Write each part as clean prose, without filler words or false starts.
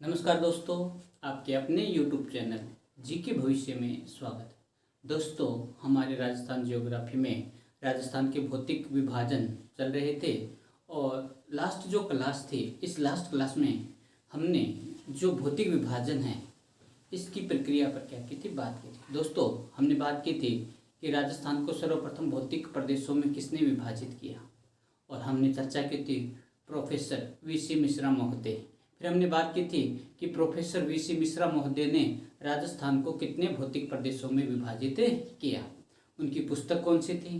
नमस्कार दोस्तों, आपके अपने YouTube चैनल जी के भविष्य में स्वागत। दोस्तों, हमारे राजस्थान ज्योग्राफी में राजस्थान के भौतिक विभाजन चल रहे थे और लास्ट जो क्लास थी, इस लास्ट क्लास में हमने जो भौतिक विभाजन है इसकी प्रक्रिया पर क्या की थी, बात की थी। दोस्तों, हमने बात की थी कि राजस्थान को सर्वप्रथम भौतिक प्रदेशों में किसने विभाजित किया और हमने चर्चा की थी प्रोफेसर वीसी मिश्रा महोदय। फिर हमने बात की थी कि प्रोफेसर वीसी मिश्रा महोदय ने राजस्थान को कितने भौतिक प्रदेशों में विभाजित किया, उनकी पुस्तक कौन सी थी,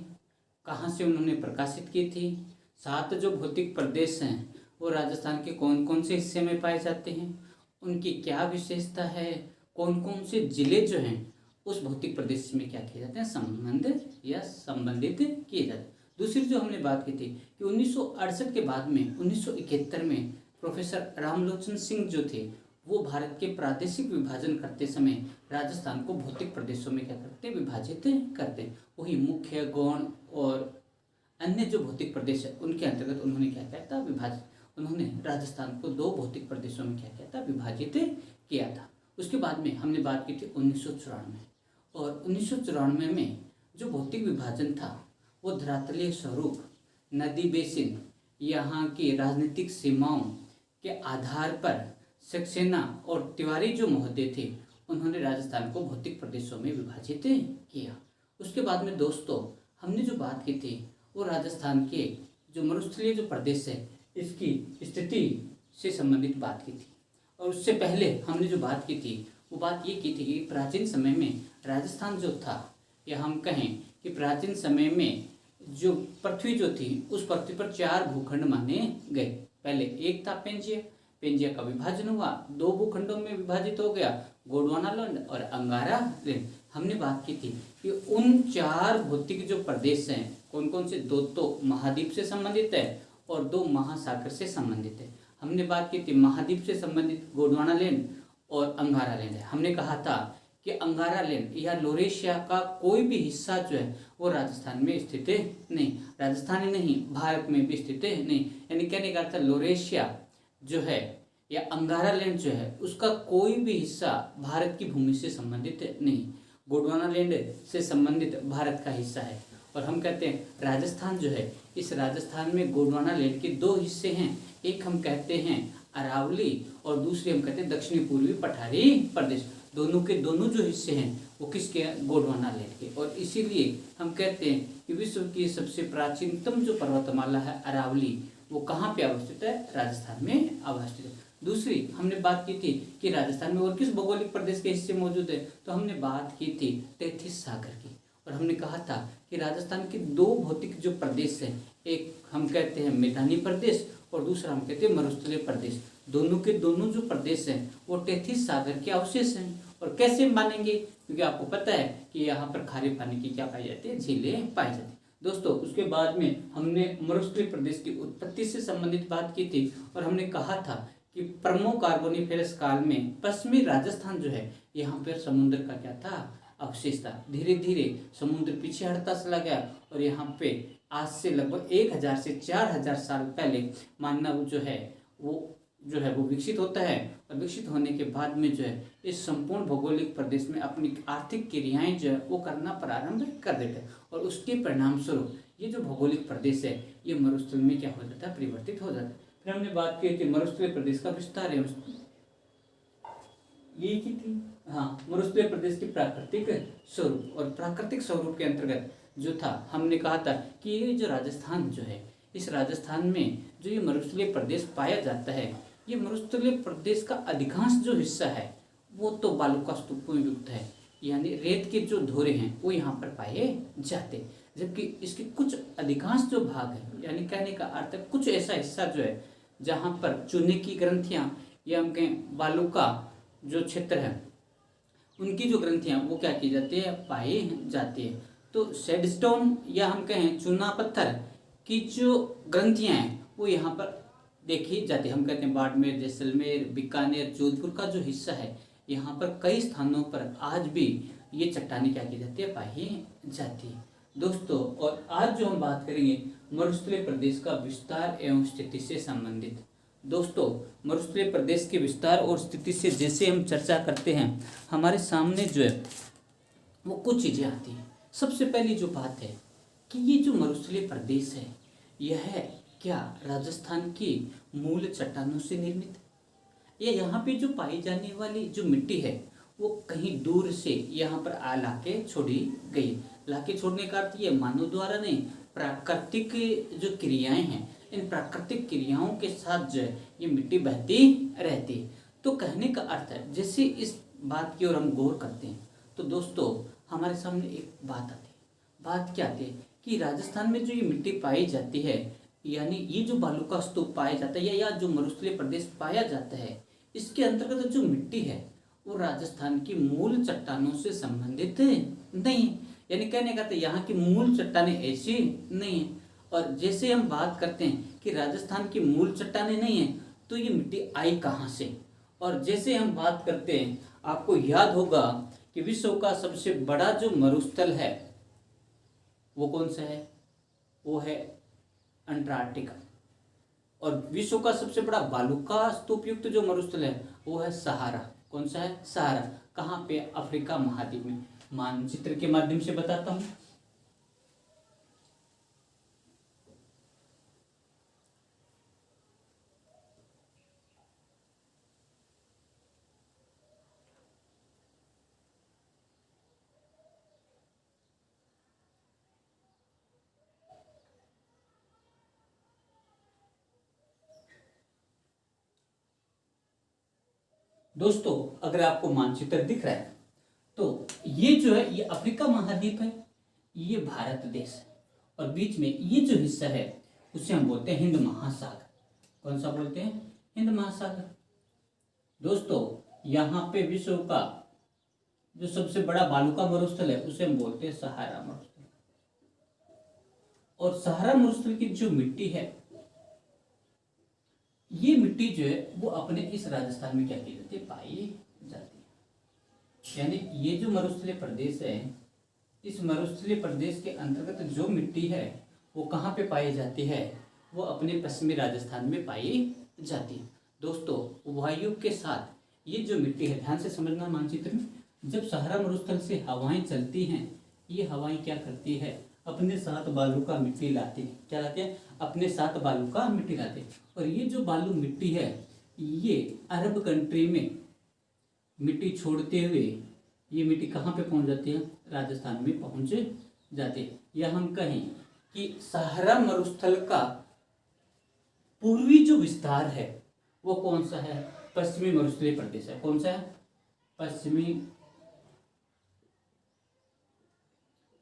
कहाँ से उन्होंने प्रकाशित की थी, 7 जो भौतिक प्रदेश हैं वो राजस्थान के कौन कौन से हिस्से में पाए जाते हैं, उनकी क्या विशेषता है, कौन कौन से जिले जो हैं उस भौतिक प्रदेश में क्या किए जाते हैं, संबंध या संबंधित किए जाते हैं। दूसरी जो हमने बात की थी कि 1968 के बाद में 1971 में प्रोफेसर रामलोचन सिंह जो थे वो भारत के प्रादेशिक विभाजन करते समय राजस्थान को भौतिक प्रदेशों में क्या करते, विभाजित करते। वही मुख्य, गौण और अन्य जो भौतिक प्रदेश है उनके अंतर्गत उन्होंने क्या किया था, विभाजित। उन्होंने राजस्थान को 2 भौतिक प्रदेशों में क्या किया था, विभाजित किया था। उसके बाद में हमने बात की थी 1994 और 1994 में जो भौतिक विभाजन था वो धरातलीय स्वरूप, नदी बेसिन, यहाँ की राजनीतिक सीमाओं के आधार पर सक्सेना और तिवारी जो महोदय थे उन्होंने राजस्थान को भौतिक प्रदेशों में विभाजित किया। उसके बाद में दोस्तों हमने जो बात की थी वो राजस्थान के जो मरुस्थलीय जो प्रदेश है इसकी स्थिति से संबंधित बात की थी। और उससे पहले हमने जो बात की थी वो बात ये की थी कि प्राचीन समय में राजस्थान जो था, या हम कहें कि प्राचीन समय में जो पृथ्वी जो थी उस पृथ्वी पर 4 भूखंड माने गए। पहले एक था पेंजिया का विभाजन हुआ, 2 भूखंडों में विभाजित हो गया, गोंडवाना लैंड और अंगारा लैंड। हमने बात की थी कि उन 4 भौतिक जो प्रदेश हैं कौन कौन से, 2 तो महाद्वीप से संबंधित है और 2 महासागर से संबंधित है। हमने बात की थी महाद्वीप से संबंधित गोंडवाना लैंड और अंगारा लैंड है। हमने कहा था कि अंगारा लैंड या लोरेशिया का कोई भी हिस्सा जो है वो राजस्थान में स्थित नहीं, राजस्थान ही नहीं भारत में भी स्थित नहीं। यानी कहने का अर्थ लोरेशिया जो है या अंगारा लैंड जो है उसका कोई भी हिस्सा भारत की भूमि से संबंधित नहीं, गोंडवाना लैंड से संबंधित भारत का हिस्सा है। और हम कहते हैं राजस्थान जो है, इस राजस्थान में गोंडवाना लैंड के 2 हिस्से हैं, एक हम कहते हैं अरावली और दूसरे हम कहते हैं दक्षिणी पूर्वी पठारी प्रदेश। दोनों के दोनों जो हिस्से हैं वो किसके, गोंडवाना लैंड के। और इसीलिए हम कहते हैं कि विश्व की सबसे प्राचीनतम जो पर्वतमाला है अरावली, वो कहाँ पे अवस्थित है, राजस्थान में अवस्थित है। दूसरी हमने बात की थी कि राजस्थान में और किस भौगोलिक प्रदेश के हिस्से मौजूद है, तो हमने बात की थी तैथिस सागर की। और हमने कहा था कि राजस्थान के 2 भौतिक जो प्रदेश हैं, एक हम कहते हैं मैदानी प्रदेश और दूसरा हम कहते हैं मरुस्थलीय प्रदेश। दोनों के दोनों जो प्रदेश हैं वो तैथिस सागर के अवशेष हैं। और कैसे मानेंगे, क्योंकि आपको पता है कि यहाँ पर खारे पानी की क्या पाई जाती है, झीलें पाई जाती है। दोस्तों उसके बाद में हमने मरुस्थलीय प्रदेश की उत्पत्ति से संबंधित बात की थी और हमने कहा था कि प्रमो कार्बोनिफेरस काल में पश्चिमी राजस्थान जो है यहाँ पर समुद्र का क्या था, अवशेष था। धीरे धीरे समुद्र पीछे हटता चला गया और यहाँ पे आज से लगभग 1000 से 4000 साल पहले मानव जो है वो विकसित होता है। और विकसित होने के बाद में जो है इस संपूर्ण भौगोलिक प्रदेश में अपनी आर्थिक क्रियाएं जो है वो करना प्रारंभ कर देता है और उसके परिणाम स्वरूप ये जो भौगोलिक प्रदेश है ये मरुस्थल में क्या हो जाता है, परिवर्तित हो जाता है। फिर हमने बात की थी मरुस्थलीय प्रदेश का विस्तार है, ये की थी मरुस्थलीय प्रदेश की प्राकृतिक स्वरूप। और प्राकृतिक स्वरूप के अंतर्गत जो था हमने कहा था कि ये जो राजस्थान जो है, इस राजस्थान में जो ये मरुस्थलीय प्रदेश पाया जाता है, ये मरुस्थलीय प्रदेश का अधिकांश जो हिस्सा है वो तो बालुका स्तूपों में युक्त है, यानी रेत के जो धोरे हैं वो यहाँ पर पाए जाते हैं। जबकि इसके कुछ अधिकांश जो भाग है, यानी कहने का अर्थ है कुछ ऐसा हिस्सा जो है जहाँ पर चूने की ग्रंथियाँ या हम कहें बालुका जो क्षेत्र है उनकी जो ग्रंथियाँ वो क्या की जाती है, पाई जाती है। तो सैंडस्टोन या हम कहें चूना पत्थर की जो ग्रंथियाँ हैं वो यहाँ पर देखी जाती है। हम कहते हैं बाड़मेर, जैसलमेर, बीकानेर, जोधपुर का जो हिस्सा है यहाँ पर कई स्थानों पर आज भी ये चट्टानें क्या की जाती है, पाई जाती है। दोस्तों और आज जो हम बात करेंगे मरुस्थलीय प्रदेश का विस्तार एवं स्थिति से संबंधित। दोस्तों, मरुस्थलीय प्रदेश के विस्तार और स्थिति से जैसे हम चर्चा करते हैं, हमारे सामने जो है वो कुछ चीज़ें आती हैं। सबसे पहली जो बात है कि ये जो मरुस्थलीय प्रदेश है, यह क्या राजस्थान की मूल चट्टानों से निर्मित है? ये यहाँ पे जो पाई जाने वाली जो मिट्टी है वो कहीं दूर से यहाँ पर लाके छोड़ी गई। लाके छोड़ने का अर्थ ये मानव द्वारा नहीं, प्राकृतिक जो क्रियाएं हैं, इन प्राकृतिक क्रियाओं के साथ जो है ये मिट्टी बहती रहती है। तो कहने का अर्थ है, जैसे इस बात की ओर हम गौर करते हैं तो दोस्तों हमारे सामने एक बात आती है। बात क्या आती है कि राजस्थान में जो ये मिट्टी पाई जाती है, यानी ये जो बालू का स्तूप पाया जाता है या जो मरुस्थलीय प्रदेश पाया जाता है, इसके अंतर्गत जो मिट्टी है वो राजस्थान की मूल चट्टानों से संबंधित नहीं है। यानी कहने का यहाँ की मूल चट्टानें ऐसी नहीं है। और जैसे हम बात करते हैं कि राजस्थान की मूल चट्टानें नहीं है, तो ये मिट्टी आई कहाँ से? और जैसे हम बात करते हैं, आपको याद होगा कि विश्व का सबसे बड़ा जो मरुस्थल है वो कौन सा है? वो है अंटार्कटिका। और विश्व का सबसे बड़ा बालू का स्तूप युक्त जो मरुस्थल है वो है सहारा। कौन सा है? सहारा। कहाँ पे? अफ्रीका महाद्वीप में। मानचित्र के माध्यम से बताता हूँ। दोस्तों, अगर आपको मानचित्र दिख रहा है तो ये जो है ये अफ्रीका महाद्वीप है, ये भारत देश है, और बीच में ये जो हिस्सा है उसे हम बोलते हैं हिंद महासागर। कौन सा बोलते हैं? हिंद महासागर। दोस्तों, यहाँ पे विश्व का जो सबसे बड़ा बालू का मरुस्थल है उसे हम बोलते हैं सहारा मरुस्थल। और सहारा मरुस्थल की जो मिट्टी है, ये मिट्टी जो है वो अपने इस राजस्थान में क्या की जाती है? पाई जाती है। यानी ये जो मरुस्थलीय प्रदेश है, इस मरुस्थलीय प्रदेश के अंतर्गत जो मिट्टी है वो कहाँ पे पाई जाती है? वो अपने पश्चिमी राजस्थान में पाई जाती है। दोस्तों, वायु के साथ ये जो मिट्टी है, ध्यान से समझना मानचित्र में, जब सहारा मरुस्थल से हवाएं चलती हैं, ये हवाएं क्या करती है? अपने साथ बालू का मिट्टी लाती है। क्या लाते हैं? अपने साथ बालू का मिट्टी लाते हैं। और ये जो बालू मिट्टी है, ये अरब कंट्री में मिट्टी छोड़ते हुए ये मिट्टी कहाँ पे पहुँच जाती है? राजस्थान में पहुँच जाती है। या हम कहें कि सहारा मरुस्थल का पूर्वी जो विस्तार है वो कौन सा है? पश्चिमी मरुस्थलीय प्रदेश है। कौन सा है? पश्चिमी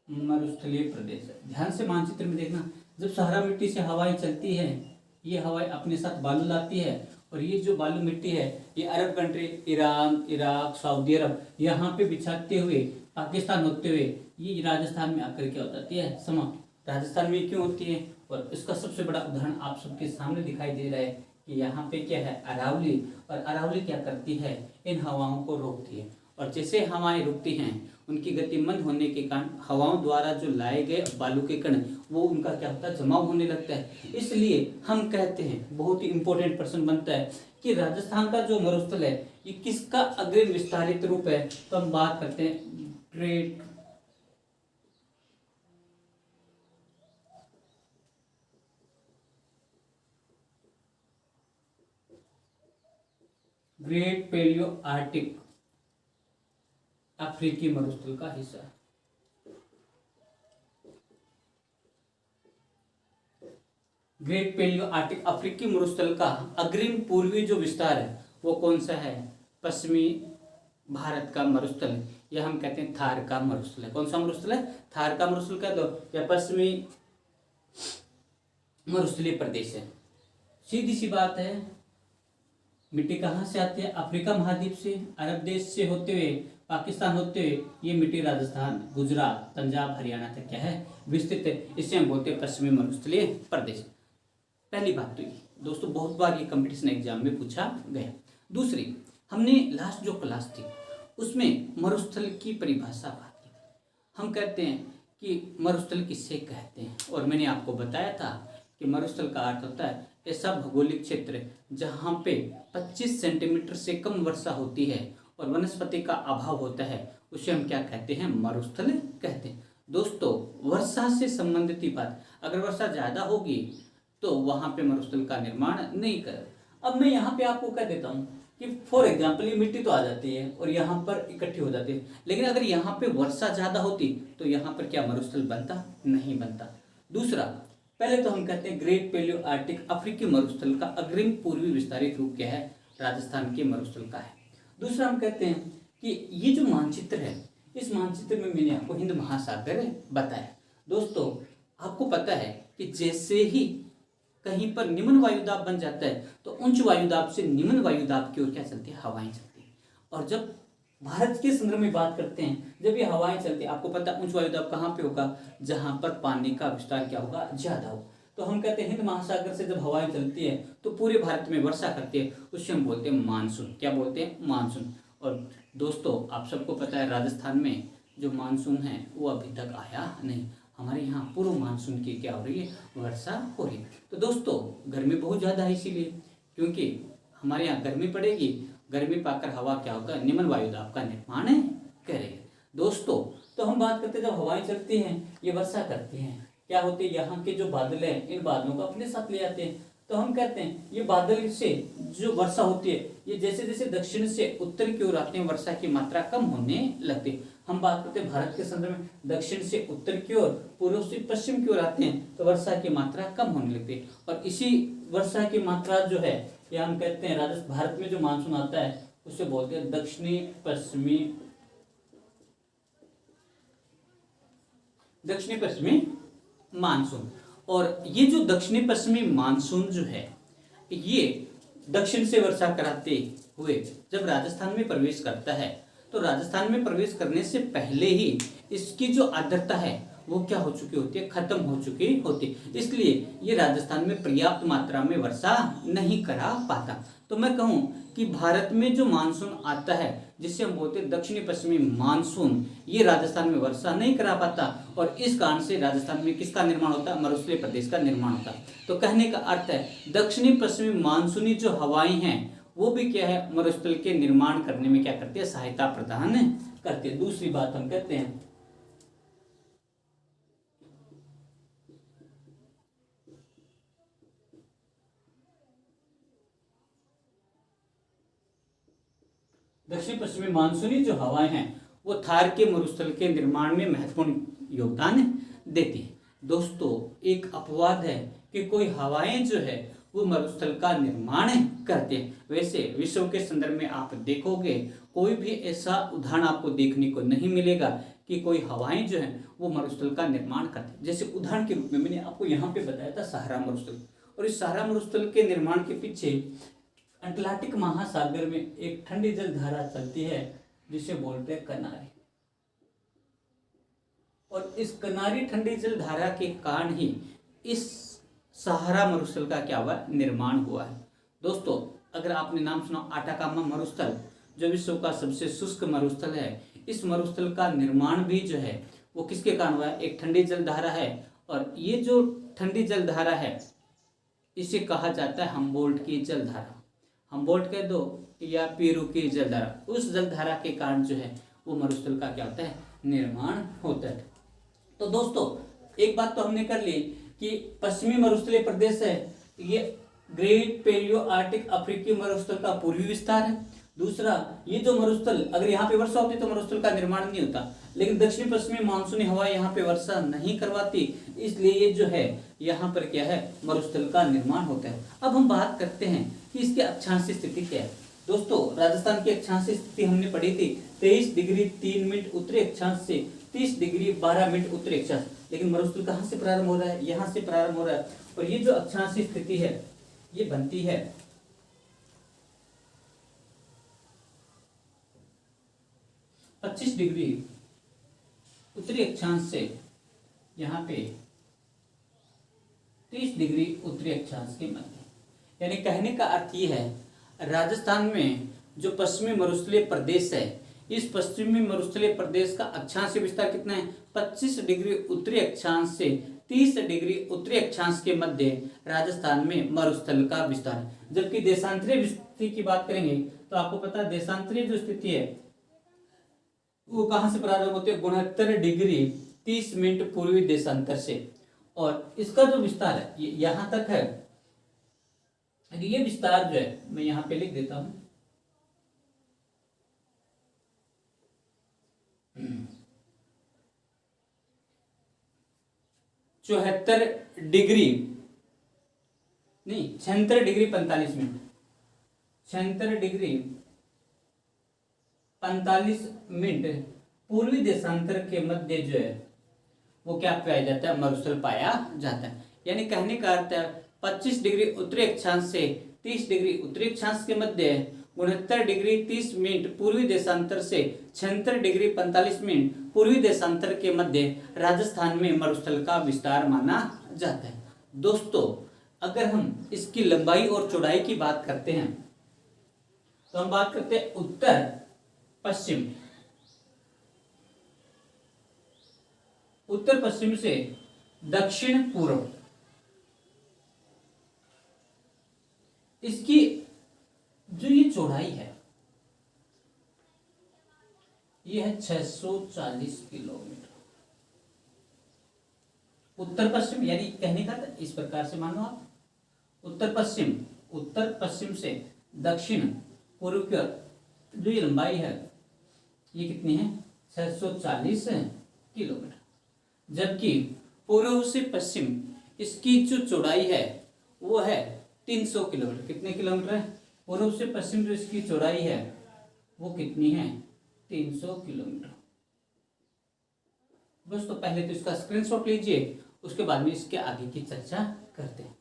मरुस्थलीय प्रदेश है। ध्यान से मानचित्र में देखना, जब सहारा मिट्टी से हवाएं चलती है, ये हवाएं अपने साथ बालू लाती है, और ये जो बालू मिट्टी है ये Arab country, Iran, Iraq, Saudi अरब, यहाँ पे बिछाते हुए पाकिस्तान होते हुए ये राजस्थान में आकर क्या हो जाती है? समाप्त। राजस्थान में क्यों होती है? और इसका सबसे बड़ा उदाहरण आप सबके सामने दिखाई दे रहा है कि यहाँ पे क्या है? अरावली। और अरावली क्या करती है? इन हवाओं को रोकती है। और जैसे हवाएं रुकती हैं, उनकी गति मंद होने के कारण हवाओं द्वारा जो लाए गए बालू के कण वो उनका क्या होता है? जमाव होने लगता है। इसलिए हम कहते हैं, बहुत ही इंपॉर्टेंट प्रश्न बनता है कि राजस्थान का जो मरुस्थल है ये किसका अग्रिम विस्तारित रूप है? तो हम बात करते हैं ग्रेट पैलियो आर्टिक अफ्रीकी मरुस्थल का हिस्सा है। ग्रेट पैलियो आर्टिक अफ्रीकी मरुस्थल का अग्रिम पूर्वी जो विस्तार है वो कौन सा है? पश्चिमी भारत का मरुस्थल, या हम कहते हैं थार का मरुस्थल है। कौन सा मरुस्थल है? थार का मरुस्थल कह दो, या पश्चिमी मरुस्थलीय प्रदेश है। सीधी सी बात है, मिट्टी कहाँ से आती है? अफ्रीका महाद्वीप से, अरब देश से होते हुए, पाकिस्तान होते हुए ये मिट्टी राजस्थान, गुजरात, पंजाब, हरियाणा तक क्या है? विस्तृत है। इसे हम बोलते हैं पश्चिमी मरुस्थलीय प्रदेश। पहली बात तो ये दोस्तों, बहुत बार ये कंपटीशन एग्जाम में पूछा गया। दूसरी, हमने लास्ट जो क्लास थी उसमें मरुस्थल की परिभाषा बात की। हम कहते हैं कि मरुस्थल किससे कहते हैं, और मैंने आपको बताया था कि मरुस्थल का अर्थ होता है ऐसा भौगोलिक क्षेत्र जहाँ पे 25 सेंटीमीटर से कम वर्षा होती है और वनस्पति का अभाव होता है, उसे हम क्या कहते हैं? मरुस्थल कहते हैं। दोस्तों, वर्षा से संबंधित ही बात, अगर वर्षा ज़्यादा होगी तो वहाँ पे मरुस्थल का निर्माण नहीं कर। अब मैं यहाँ पे आपको कह देता हूँ कि फॉर एग्जाम्पल ये मिट्टी तो आ जाती है और यहाँ पर इकट्ठी हो जाती है, लेकिन अगर यहाँ पे वर्षा ज़्यादा होती तो यहाँ पर क्या मरुस्थल बनता? नहीं बनता। दूसरा, पहले तो हम कहते हैं ग्रेट पैलियो आर्टिक अफ्रीकी मरुस्थल का अग्रिम पूर्वी विस्तारित रूप क्या है? राजस्थान के मरुस्थल का है। दूसरा, हम कहते हैं कि ये जो मानचित्र है, इस मानचित्र में मैंने आपको हिंद महासागर बताया। दोस्तों, आपको पता है कि जैसे ही कहीं पर निम्न वायुदाब बन जाता है तो उच्च वायुदाब से निम्न वायुदाब की ओर क्या चलती है? हवाएं चलती है। और जब भारत के संदर्भ में बात करते हैं, जब ये हवाएं चलती है, आपको पता है उच्च वायुदाब कहाँ पे होगा? जहां पर पानी का विस्तार क्या होगा? ज्यादा हो। तो हम कहते हैं हिंद महासागर से जब हवाएं चलती है तो पूरे भारत में वर्षा करती है, उससे हम बोलते हैं मानसून। क्या बोलते हैं? मानसून। और दोस्तों, आप सबको पता है राजस्थान में जो मानसून है वो अभी तक आया नहीं। हमारे यहाँ पूर्व मानसून की क्या हो रही है? वर्षा हो रही है। तो दोस्तों, गर्मी बहुत ज़्यादा है, इसीलिए क्योंकि हमारे यहाँ गर्मी पड़ेगी, गर्मी पाकर हवा क्या होगा? निम्न वायुदाब का निर्माण करेगी। दोस्तों, तो हम बात करते हैं जब हवाएं चलती हैं, ये वर्षा करती हैं, क्या होते हैं? यहाँ के जो बादल हैं, इन बादलों को अपने साथ ले आते हैं। तो हम कहते हैं ये बादल से जो वर्षा होती है, ये जैसे जैसे दक्षिण से उत्तर की ओर आते हैं, वर्षा की मात्रा कम होने लगती है। हम बात करते हैं भारत के संदर्भ में, दक्षिण से उत्तर की ओर, पूर्व से पश्चिम की ओर आते हैं तो वर्षा की मात्रा कम होने लगती है। और इसी वर्षा की मात्रा जो है, या हम कहते हैं राजस्थान, भारत में जो मानसून आता है उसे बोलते हैं दक्षिणी पश्चिमी मानसून। और ये जो दक्षिणी पश्चिमी मानसून जो है, ये दक्षिण से वर्षा कराते हुए जब राजस्थान में प्रवेश करता है तो राजस्थान में प्रवेश करने से पहले ही इसकी जो आर्द्रता है वो क्या हो चुकी होती है? खत्म हो चुकी होती है। इसलिए ये राजस्थान में पर्याप्त मात्रा में वर्षा नहीं करा पाता। तो मैं कहूँ कि भारत में जो मानसून आता है, जिसे हम बोलते हैं दक्षिणी पश्चिमी मानसून, ये राजस्थान में वर्षा नहीं करा पाता और इस कारण से राजस्थान में किसका निर्माण होता है? मरुस्थलीय प्रदेश का निर्माण होता है। तो कहने का अर्थ है दक्षिणी पश्चिमी मानसूनी जो हवाएं हैं वो भी क्या है? मरुस्थल के निर्माण करने में क्या करती है? सहायता प्रदान करती है। दूसरी बात हम कहते हैं दक्षिण पश्चिमी मानसूनी जो हवाएं हैं वो थार के मरुस्थल के निर्माण में महत्वपूर्ण योगदान देती है। दोस्तों, एक अपवाद है कि कोई हवाएं जो है वो मरुस्थल का निर्माण करते हैं। वैसे विश्व के संदर्भ में आप देखोगे कोई भी ऐसा उदाहरण आपको देखने को नहीं मिलेगा कि कोई हवाएं जो हैं वो मरुस्थल का निर्माण करते हैं। जैसे उदाहरण के रूप में मैंने आपको यहाँ पे बताया था सहारा मरुस्थल, और इस सहारा मरुस्थल के निर्माण के पीछे अटलांटिक महासागर में एक ठंडी जल धारा चलती है जिसे बोलते हैं कनारी। और इस कनारी ठंडी जल धारा के कारण ही इस सहारा मरुस्थल का क्या हुआ? निर्माण हुआ है। दोस्तों, अगर आपने नाम सुना आटाकामा मरुस्थल, जो विश्व का सबसे शुष्क मरुस्थल है, इस मरुस्थल का निर्माण भी जो है वो किसके कारण हुआ है? एक ठंडी जल धारा है। और ये जो ठंडी जल धारा है इसे कहा जाता है हम्बोल्ट की जल धारा। हम्बोल्ट कह दो या पेरू की जलधारा, उस जलधारा के कारण जो है वो मरुस्थल का क्या होता है? निर्माण होता है। तो दोस्तों, एक बात तो हमने कर ली कि पश्चिमी मरुस्थलीय प्रदेश है ये ग्रेट पैलियो आर्टिक अफ्रीकी मरुस्थल का पूर्वी विस्तार है। दूसरा, ये जो मरुस्थल, अगर यहाँ पे वर्षा होती तो मरुस्थल का निर्माण नहीं होता, लेकिन दक्षिण पश्चिमी मानसूनी हवा यहाँ पे वर्षा नहीं करवाती, इसलिए ये जो है यहाँ पर क्या है? मरुस्थल का निर्माण होता है। अब हम बात करते हैं कि इसकी अक्षांशीय स्थिति क्या है। दोस्तों, राजस्थान की अक्षांशीय स्थिति हमने पढ़ी थी 23 डिग्री 3 मिनट उत्तरी अक्षांश से 30 डिग्री 12 मिनट उत्तरी अक्षांश। लेकिन मरुस्थल कहाँ से प्रारंभ हो रहा है? यहाँ से प्रारंभ हो रहा है। और ये जो अक्षांशीय स्थिति है ये बनती है 25 डिग्री उत्तरी अक्षांश से यहाँ पे 30 डिग्री उत्तरी अक्षांश के मध्य। यानी कहने का अर्थ ये है, राजस्थान में जो पश्चिमी मरुस्थलीय प्रदेश है, इस पश्चिमी मरुस्थलीय प्रदेश का अक्षांशीय विस्तार कितना है? 25 डिग्री उत्तरी अक्षांश से 30 डिग्री उत्तरी अक्षांश के मध्य राजस्थान में मरुस्थल का विस्तार। जबकि देशांतरीय स्थिति की बात करेंगे तो आपको पता है देशांतरीय जो स्थिति है वो कहां से प्रारंभ होती है, 69 डिग्री 30 मिनट पूर्वी देशांतर से, और इसका जो विस्तार है ये यहां तक है। ये विस्तार जो है मैं यहां पे लिख देता हूं, 74 डिग्री नहीं 76 डिग्री 45 मिनट, 76 डिग्री 45 मिनट पूर्वी देशांतर के मध्य जो है वो क्या पाया जाता है, मरुस्थल पाया जाता है। यानी कहने का अर्थ है 25 डिग्री उत्तरी अक्षांश से 30 डिग्री उत्तरी अक्षांश के मध्य 69 डिग्री 30 मिनट पूर्वी देशांतर से 76 डिग्री 45 मिनट पूर्वी देशांतर के मध्य राजस्थान में मरुस्थल का विस्तार माना जाता है। दोस्तों अगर हम इसकी लंबाई और चौड़ाई की बात करते हैं तो हम बात करते हैं उत्तर पश्चिम, उत्तर पश्चिम से दक्षिण पूर्व, इसकी जो ये चौड़ाई है ये है 640 किलोमीटर। उत्तर पश्चिम यानी कहने का इस प्रकार से मानो आप, उत्तर पश्चिम से दक्षिण पूर्व की ओर जो ये लंबाई है ये कितनी है, 640 किलोमीटर। जबकि पूर्व से पश्चिम इसकी जो चौड़ाई है वो है 300 किलोमीटर। कितने किलोमीटर है, पूर्व से पश्चिम जो इसकी चौड़ाई है वो कितनी है, 300 किलोमीटर। दोस्तों पहले तो इसका स्क्रीनशॉट लीजिए, उसके बाद में इसके आगे की चर्चा करते हैं।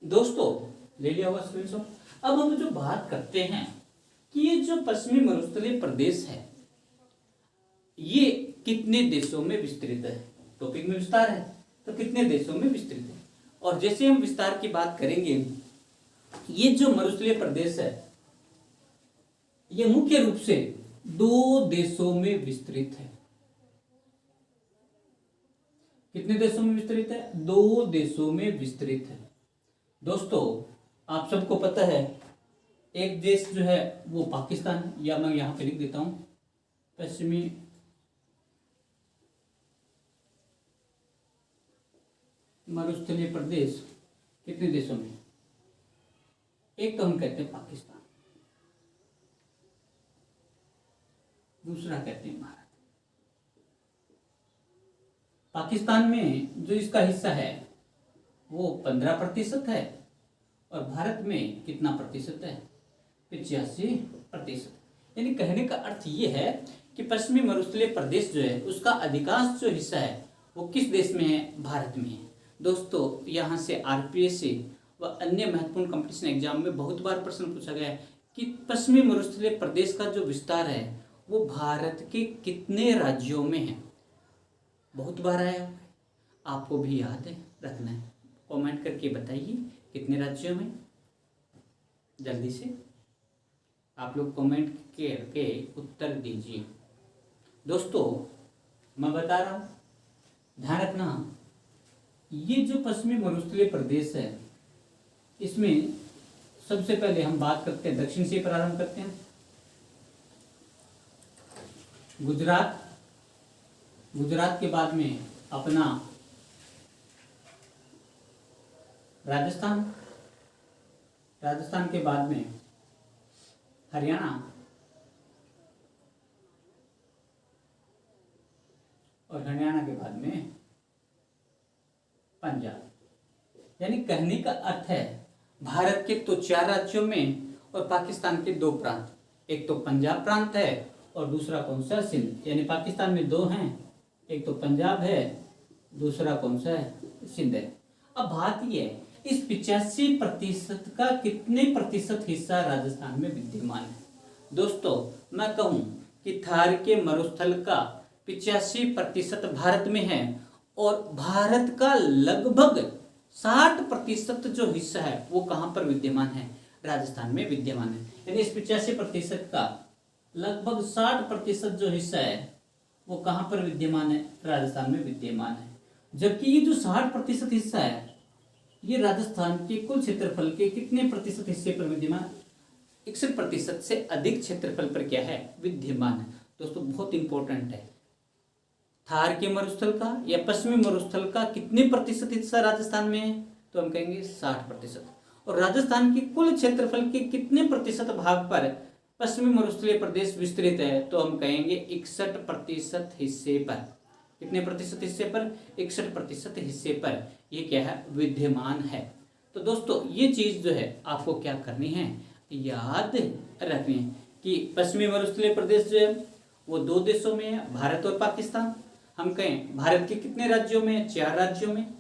दोस्तों ले लिया होगा स्क्रीनशॉट। अब हम जो बात करते हैं कि ये जो पश्चिमी मरुस्थलीय प्रदेश है ये कितने देशों में विस्तृत है, टॉपिक में विस्तार है तो कितने देशों में विस्तृत है। और जैसे हम विस्तार की बात करेंगे ये जो मरुस्थलीय प्रदेश है ये मुख्य रूप से 2 देशों में विस्तृत है। कितने देशों में विस्तृत है, 2 देशों में विस्तृत है। दोस्तों आप सबको पता है एक देश जो है वो पाकिस्तान है, या मैं यहां पे लिख देता हूं पश्चिमी मरुस्थलीय प्रदेश कितने देशों में, एक तो हम कहते हैं पाकिस्तान, दूसरा कहते हैं भारत। पाकिस्तान में जो इसका हिस्सा है वो 15% है और भारत में कितना प्रतिशत है, 85%। यानी कहने का अर्थ ये है कि पश्चिमी मरुस्थलीय प्रदेश जो है उसका अधिकांश जो हिस्सा है वो किस देश में है, भारत में है। दोस्तों यहाँ से आरपीएससी व अन्य महत्वपूर्ण कंपटीशन एग्जाम में बहुत बार प्रश्न पूछा गया है कि पश्चिमी मरुस्थलीय प्रदेश का जो विस्तार है वो भारत के कितने राज्यों में है। बहुत बार आया हुआ है, आपको भी याद है, रखना है। कमेंट करके बताइए कितने राज्यों में, जल्दी से आप लोग कमेंट करके उत्तर दीजिए। दोस्तों मैं बता रहा हूँ ध्यान रखना, ये जो पश्चिमी मरुस्थलीय प्रदेश है इसमें सबसे पहले हम बात करते हैं दक्षिण से प्रारंभ करते हैं। गुजरात के बाद में अपना राजस्थान के बाद में हरियाणा और हरियाणा के बाद में पंजाब। यानी कहने का अर्थ है भारत के तो 4 राज्यों में और पाकिस्तान के 2 प्रांत, एक तो पंजाब प्रांत है और दूसरा कौन सा, सिंध। यानी पाकिस्तान में 2 हैं, एक तो पंजाब है, दूसरा कौन सा है, सिंध है। अब बात यह है इस 85% का कितने प्रतिशत हिस्सा राजस्थान में विद्यमान है। दोस्तों मैं कहूं कि थार के मरुस्थल का 85% भारत में है और भारत का लगभग 60% जो हिस्सा है वो कहां पर विद्यमान है, राजस्थान में विद्यमान है। यानी इस 85% का लगभग 60% जो हिस्सा है वो कहाँ पर विद्यमान है? राजस्थान में विद्यमान है। जबकि ये जो 60% हिस्सा है ये राजस्थान के कुल क्षेत्रफल के कितने प्रतिशत हिस्से पर विद्यमान? 61% से अधिक क्षेत्रफल पर क्या है? विद्यमान है। दोस्तों बहुत इंपॉर्टेंट है। थार के मरुस्थल का या पश्चिमी मरुस्थल का कितने प्रतिशत हिस्सा राजस्थान में है? तो हम कहेंगे 60%। और राजस्थान के कुल क्षेत्रफल के कितने प्रतिशत भाग पर पश्चिमी मरुस्थलीय प्रदेश विस्तृत है? तो हम कहेंगे 61% हिस्से पर। कितने प्रतिशत हिस्से पर? 61% हिस्से पर ये क्या है? विद्यमान है। तो दोस्तों ये चीज जो है आपको क्या करनी है? याद रखनी है कि पश्चिमी मरुस्थलीय प्रदेश जो है वो 2 देशों में है, भारत और पाकिस्तान। हम कहें भारत के कितने राज्यों में? 4 राज्यों में।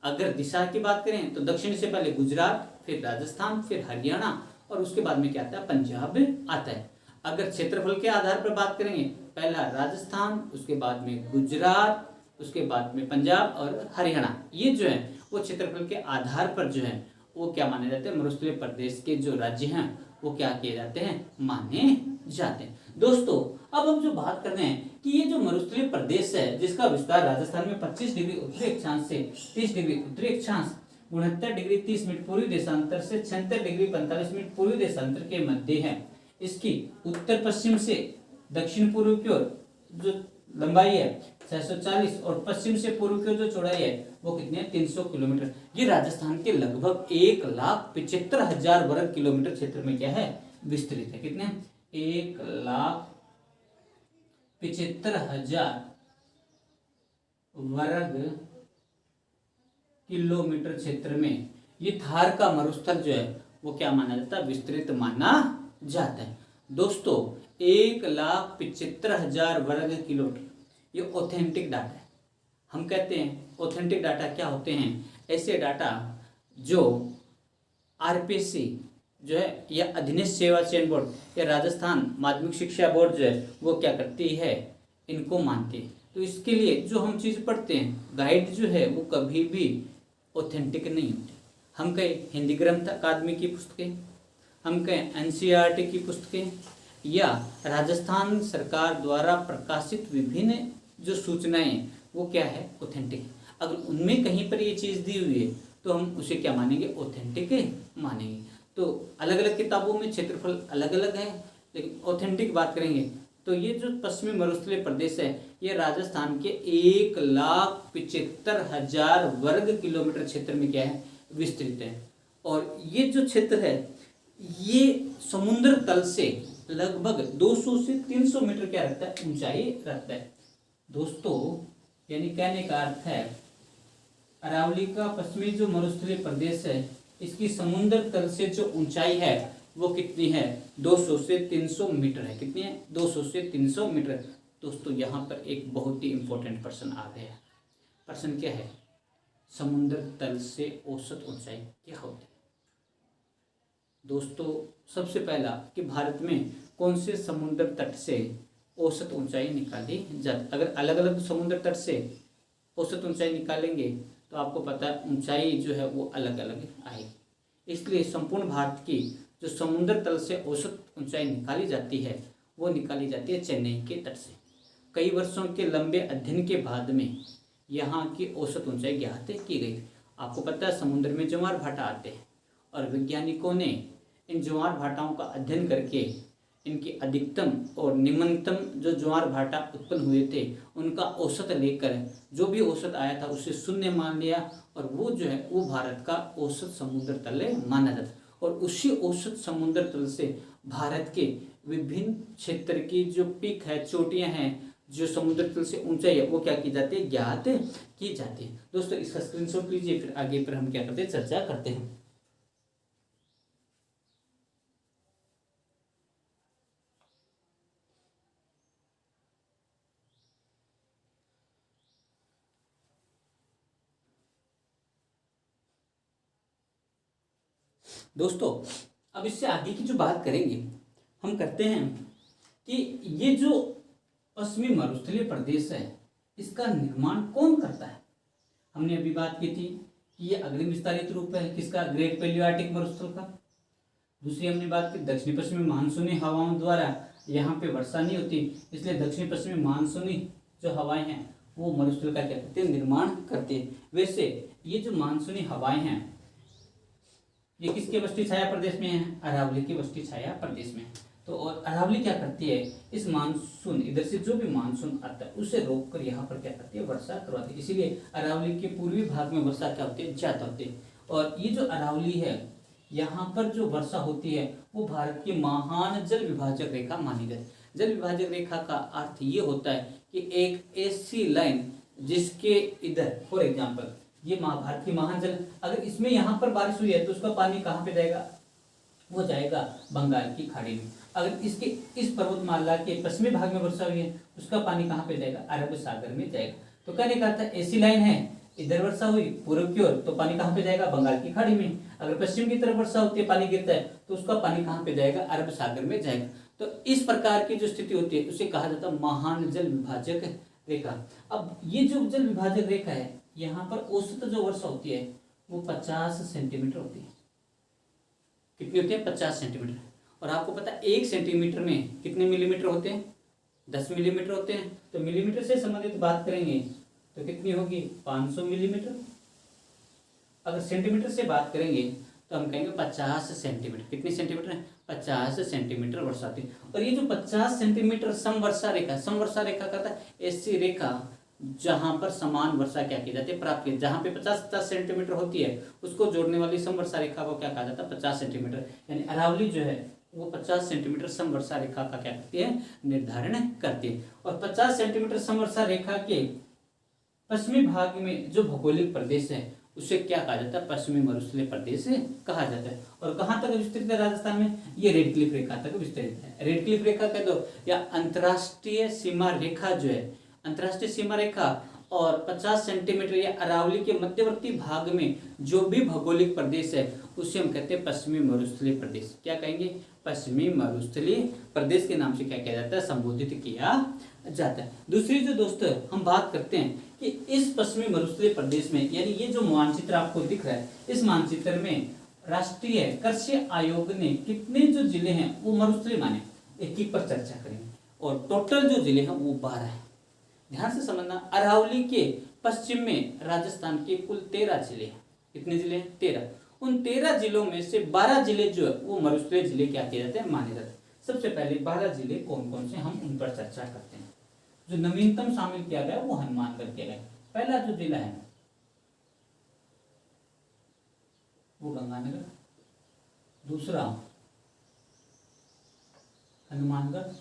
अगर दिशा की बात करें तो दक्षिण से पहले गुजरात, फिर राजस्थान, फिर हरियाणा और उसके बाद में क्या आता है? पंजाब आता है। अगर क्षेत्रफल के आधार पर बात करेंगे, पहला राजस्थान, उसके बाद में गुजरात, उसके बाद में पंजाब और हरियाणा। ये जो है वो क्षेत्रफल के आधार पर जो है वो क्या माने जाते हैं? मरुस्थलीय प्रदेश के जो राज्य हैं वो क्या किए जाते हैं? माने जाते हैं। दोस्तों अब हम जो बात कर रहे हैं कि ये जो मरुस्थलीय प्रदेश है जिसका विस्तार राजस्थान में 25 डिग्री उत्तरी अक्षांश से 30 डिग्री उत्तरी अक्षांश, 69 डिग्री 30 मिनट पूर्वी देशांतर से 76 डिग्री 45 मिनट पूर्वी देशांतर के मध्य है। इसकी उत्तर पश्चिम से दक्षिण पूर्व की ओर जो लंबाई है 640 और पश्चिम से पूर्व की ओर जो चौड़ाई है वो कितनी है? 300 किलोमीटर। ये राजस्थान के लगभग 1,75,000 वर्ग किलोमीटर क्षेत्र में क्या है? विस्तृत है। कितने? 1,75,000 वर्ग किलोमीटर क्षेत्र में ये थार का मरुस्थल जो है वो क्या माना जाता है? विस्तृत माना जाता है। दोस्तों 1,75,000 वर्ग किलोमीटर ये ऑथेंटिक डाटा है। हम कहते हैं ऑथेंटिक डाटा क्या होते हैं? ऐसे डाटा जो आरपीसी जो है या अधीनस्थ सेवा चयन बोर्ड या राजस्थान माध्यमिक शिक्षा बोर्ड जो है वो क्या करती है? इनको मानती है। तो इसके लिए जो हम चीज़ पढ़ते हैं गाइड जो है वो कभी भी ऑथेंटिक नहीं होती। हम कहें हिंदी ग्रंथ अकादमी की पुस्तकें, हम कहें एनसीईआरटी की पुस्तकें या राजस्थान सरकार द्वारा प्रकाशित विभिन्न जो सूचनाएं वो क्या है? ऑथेंटिक। अगर उनमें कहीं पर ये चीज़ दी हुई है तो हम उसे क्या मानेंगे? ऑथेंटिक मानेंगे। तो अलग अलग किताबों में क्षेत्रफल अलग अलग है, लेकिन ऑथेंटिक बात करेंगे तो ये जो पश्चिमी मरुस्थलीय प्रदेश है ये राजस्थान के 1,75,000 वर्ग किलोमीटर क्षेत्र में क्या है? विस्तृत है। और ये जो क्षेत्र है ये समुद्र तल से लगभग 200 से 300 मीटर क्या रखता है? ऊंचाई रखता है। दोस्तों यानी कहने का अर्थ है अरावली का पश्चिमी जो मरुस्थलीय प्रदेश है इसकी समुद्र तल से जो ऊंचाई है वो कितनी है? 200 से 300 मीटर है। कितनी है? 200 से 300 मीटर। दोस्तों यहाँ पर एक बहुत ही इंपॉर्टेंट प्रश्न आ गया है। प्रश्न क्या है? समुद्र तल से औसत ऊंचाई क्या होती है? दोस्तों सबसे पहला कि भारत में कौन से समुद्र तट से औसत ऊंचाई निकाली जाती? अगर अलग अलग समुद्र तट से औसत ऊंचाई निकालेंगे तो आपको पता है ऊंचाई जो है वो अलग अलग आएगी। इसलिए संपूर्ण भारत की जो समुद्र तल से औसत ऊंचाई निकाली जाती है वो निकाली जाती है चेन्नई के तट से। कई वर्षों के लंबे अध्ययन के बाद में यहाँ की औसत ऊंचाई ज्ञात की गई। आपको पता है समुद्र में ज्वार भाटा आते हैं और वैज्ञानिकों ने इन ज्वार भाटाओं का अध्ययन करके इनकी अधिकतम और निम्नतम जो ज्वार भाटा उत्पन्न हुए थे उनका औसत लेकर जो भी औसत आया था उसे शून्य मान लिया और वो जो है वो भारत का औसत समुद्र तल माना जाता है। और उसी औसत समुद्र तल से भारत के विभिन्न क्षेत्र की जो पीक है, चोटियां हैं, जो समुद्र तल से ऊंचाई है वो क्या की जाती है? ज्ञात की जाती है। दोस्तों इसका स्क्रीनशॉट लीजिए, फिर आगे पर हम क्या करते हैं? चर्चा करते हैं। दोस्तों अब इससे आगे की जो बात करेंगे हम करते हैं कि ये जो पश्चिमी मरुस्थलीय प्रदेश है इसका निर्माण कौन करता है? हमने अभी बात की थी कि ये अग्रिम विस्तारित रूप है किसका? ग्रेट पैलियोआर्टिक मरुस्थल का। दूसरी हमने बात की दक्षिणी पश्चिमी मानसूनी हवाओं द्वारा यहाँ पे वर्षा नहीं होती, इसलिए दक्षिणी पश्चिमी मानसूनी जो हवाएं हैं वो मरुस्थल का क्या करते हैं, निर्माण करते हैं। वैसे ये जो मानसूनी हवाएं हैं ये किसके वृष्टि छाया प्रदेश में है, अरावली के वृष्टि छाया प्रदेश में। तो और अरावली क्या करती है, इस मानसून इधर से जो भी मानसून आता है उसे रोककर यहाँ पर क्या करती है, वर्षा करवाती है। इसीलिए अरावली के पूर्वी भाग में वर्षा क्या होती है, ज्यादा होती है। और ये जो अरावली है यहाँ पर जो वर्षा होती है वो भारत की महान जल विभाजक रेखा मानी जाती है। जल विभाजक रेखा का अर्थ ये होता है कि एक ऐसी लाइन जिसके इधर फॉर एग्जाम्पल ये भारत की महान जल, अगर इसमें यहाँ पर बारिश हुई है तो उसका पानी कहाँ पे जाएगा, वो जाएगा बंगाल की खाड़ी में। अगर इसके इस पर्वतमाला के पश्चिमी भाग में वर्षा हुई है उसका पानी कहाँ पे जाएगा, अरब सागर में जाएगा। तो कहने का था ऐसी लाइन है, इधर वर्षा हुई पूर्व की ओर तो पानी कहाँ पे जाएगा, बंगाल की खाड़ी में। अगर पश्चिम की तरफ वर्षा होती है, पानी गिरता है तो उसका पानी कहाँ पे जाएगा, अरब सागर में जाएगा। तो इस प्रकार की जो स्थिति होती है उसे कहा जाता है महान जल विभाजक रेखा। अब ये जो जल विभाजक रेखा है यहाँ पर औसत जो वर्षा होती है वो 50 सेंटीमीटर होती है। कितनी होती है, 50 सेंटीमीटर। और आपको पता है 1 सेंटीमीटर में कितने मिलीमीटर होते हैं, 10 मिलीमीटर होते हैं। तो मिलीमीटर से संबंधित बात करेंगे तो कितनी होगी, 500 मिलीमीटर। अगर सेंटीमीटर से बात करेंगे तो हम कहेंगे 50 सेंटीमीटर। कितनी सेंटीमीटर है, 50 सेंटीमीटर वर्षा होती है। और ये जो 50 सेंटीमीटर समवर्षा रेखा कहता है ऐसी रेखा जहां पर समान वर्षा क्या की जाती है, प्राप्त की। जहां पे 50 सेंटीमीटर होती है उसको जोड़ने वाली समवर्षा रेखा को क्या कहा जाता है, 50 सेंटीमीटर। यानी अरावली जो है वो 50 सेंटीमीटर समवर्षा रेखा का क्या करती है, निर्धारण करती है। और 50 सेंटीमीटर समवर्षा रेखा के पश्चिमी भाग में जो भौगोलिक प्रदेश है उसे क्या कहा जाता है, पश्चिमी मरुस्थलीय प्रदेश कहा जाता है। और कहाँ तक विस्तृत है राजस्थान में, ये रेड क्लिफ रेखा तक विस्तृत है। रेड क्लिफ रेखा कह दो या अंतर्राष्ट्रीय सीमा रेखा जो है, अंतर्राष्ट्रीय सीमा रेखा और 50 सेंटीमीटर या अरावली के मध्यवर्ती भाग में जो भी भौगोलिक प्रदेश है उसे हम कहते हैं पश्चिमी मरुस्थलीय प्रदेश। क्या कहेंगे, पश्चिमी मरुस्थलीय प्रदेश के नाम से क्या किया जाता है, संबोधित किया जाता है। दूसरी जो दोस्तों हम बात करते हैं कि इस पश्चिमी मरुस्थलीय प्रदेश में, यानी ये जो मानचित्र आपको दिख रहा है इस मानचित्र में राष्ट्रीय कृषि आयोग ने कितने जो जिले हैं वो मरुस्थलीय माने, एक पर चर्चा करेंगे। और टोटल जो जिले हैं वो 12 है। ध्यान से समझना, अरावली के पश्चिम में राजस्थान के कुल 13 जिले हैं। कितने जिले हैं, 13। उन 13 जिलों में से 12 जिले जो है वो मरुस्थलीय जिले क्या किए जाते हैं, माने जाते हैं। सबसे पहले 12 जिले कौन कौन से, हम उन पर चर्चा करते हैं। जो नवीनतम शामिल किया गया वो हनुमानगढ़ किया गया। पहला जो जिला है वो गंगानगर, दूसरा हनुमानगढ़,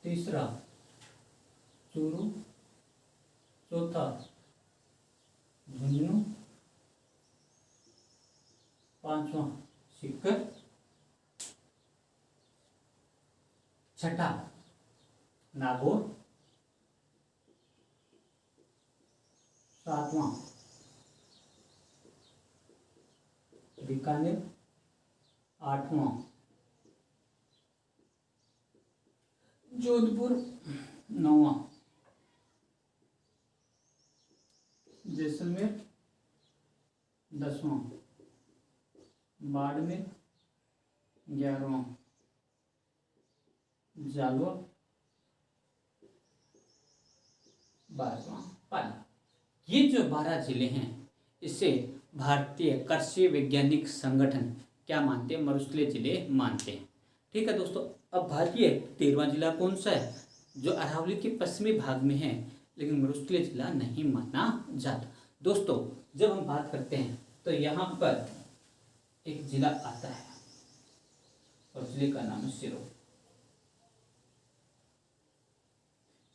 तीसरा चूरू, चौथा झुंझुनू, पांचवा सीकर, छठा नागौर, सातवां बीकानेर, आठवां जोधपुर, नौवां जैसलमेर, 10वां बाड़मेर, 11वां जालौर, 12वां पाली। ये जो 12 जिले हैं इसे भारतीय कृषि वैज्ञानिक संगठन क्या मानते हैं, मरुस्थलीय जिले मानते हैं। ठीक है दोस्तों, अब भारतीय 13वां जिला कौन सा है, जो अरावली के पश्चिमी भाग में है लेकिन मरुस्थलीय जिला नहीं माना जाता। दोस्तों जब हम बात करते हैं तो यहाँ पर एक जिला आता है और जिले का नाम है सिरोही।